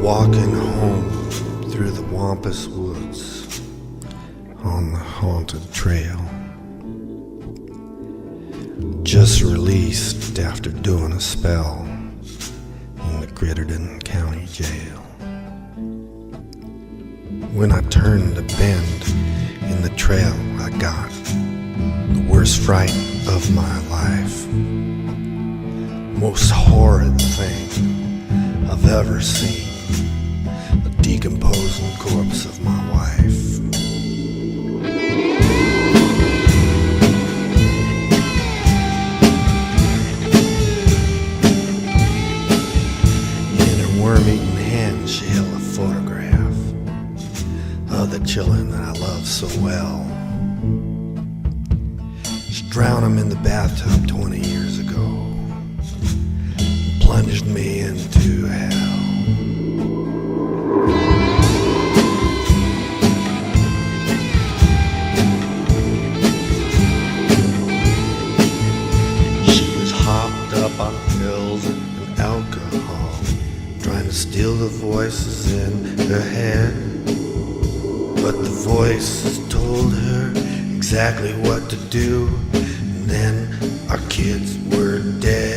walking home through the Wampus Woods on the haunted trail. Just released after doing a spell in the Crittenden County Jail. When I turned a bend in the trail, I got the worst fright of my life. Most horrid thing I've ever seen, the decomposing corpse of my wife. In her worm-eaten hand she held a photograph of the children that I love so well. She drowned them in the bathtub 20 years ago, plunged me into hell. She was hopped up on pills and alcohol, trying to steal the voices in her head. But the voices told her exactly what to do, and then our kids were dead.